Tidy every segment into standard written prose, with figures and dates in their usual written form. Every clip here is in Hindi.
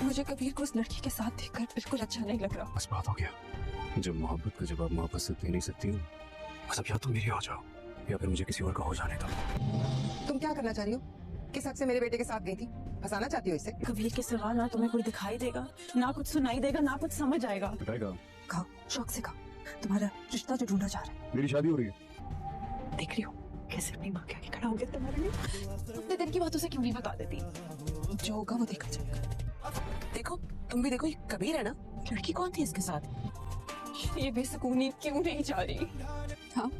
मुझे कबीर को उस लड़की के साथ देखकर बिल्कुल अच्छा नहीं लग रहा। बस बात हो गया। जब मोहब्बत का जवाब मोहब्बत से दे नहीं सकती हूँ, बस अब या तो मेरी हो जाओ या फिर मुझे किसी और का हो जाने दो। तुम क्या करना चाह रही हो? किस हक से मेरे बेटे के साथ गई थी? फंसाना चाहती हो इसे? कबीर के सिवा ना तुम्हें कोई दिखाई देगा, ना कुछ सुनाई देगा, ना कुछ समझ आएगा। बताएगा खाओ, शौक से खाओ। तुम्हारा रिश्ता जो ढूंढा जा रहा है। मेरी शादी हो रही है। देख रही हो कैसे अपनी माँ के आगे खड़ा हो गया तुम्हारे लिए। उतने दिन की बातों से क्यों नहीं बता देती? जो होगा वो देखा जाएगा। देखो, तुम भी देखो, ये कबीर है ना? लड़की कौन थी इसके साथ? ये बेसुकूनी क्यों नहीं जा रही? हाँ,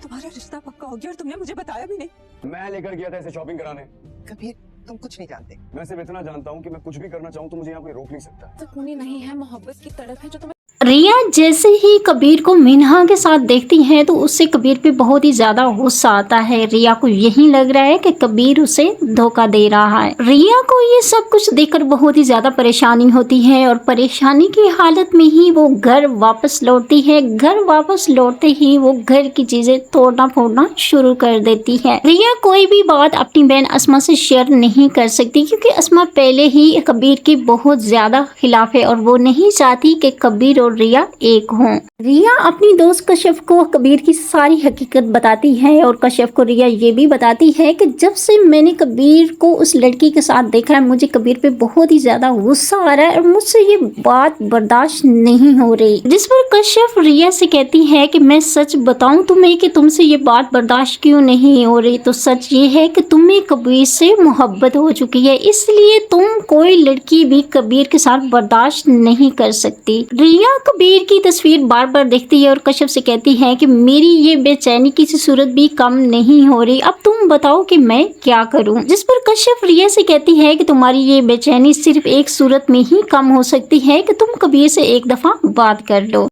तुम्हारा रिश्ता पक्का हो गया और तुमने मुझे बताया भी नहीं। मैं लेकर गया था इसे शॉपिंग कराने। कबीर, तुम कुछ नहीं जानते। मैं सिर्फ इतना जानता हूँ कि मैं कुछ भी करना चाहूँ तो मुझे यहाँ कोई रोक नहीं सकता। सुकूनी नहीं है, मोहब्बत की तड़प है जो तुम्हें। रिया जैसे ही कबीर को मिन्हा के साथ देखती है तो उससे कबीर पे बहुत ही ज्यादा गुस्सा आता है। रिया को यही लग रहा है कि कबीर उसे धोखा दे रहा है। रिया को ये सब कुछ देखकर बहुत ही ज्यादा परेशानी होती है और परेशानी की हालत में ही वो घर वापस लौटती है। घर वापस लौटते ही वो घर की चीजें तोड़ना फोड़ना शुरू कर देती है। रिया कोई भी बात अपनी बहन अस्मा से शेयर नहीं कर सकती क्योंकि अस्मा पहले ही कबीर की बहुत ज्यादा खिलाफ है और वो नहीं चाहती कि कबीर और रिया एक हों। रिया अपनी दोस्त कश्यप को कबीर की सारी हकीकत बताती है और कश्यप को रिया ये भी बताती है कि जब से मैंने कबीर को उस लड़की के साथ देखा है मुझे कबीर पे बहुत ही ज्यादा गुस्सा आ रहा है और मुझसे ये बात बर्दाश्त नहीं हो रही। जिस पर कश्यप रिया से कहती है कि मैं सच बताऊं तुम्हें कि तुमसे ये बात बर्दाश्त क्यों नहीं हो रही, तो सच ये है कि तुम्हें कबीर से मोहब्बत हो चुकी है, इसलिए तुम कोई लड़की भी कबीर के साथ बर्दाश्त नहीं कर सकती। रिया कबीर की तस्वीर बार बार देखती है और कश्यप से कहती है कि मेरी ये बेचैनी किसी सूरत भी कम नहीं हो रही, अब तुम बताओ कि मैं क्या करूं। जिस पर कश्यप रिया से कहती है कि तुम्हारी ये बेचैनी सिर्फ एक सूरत में ही कम हो सकती है कि तुम कबीर से एक दफा बात कर लो।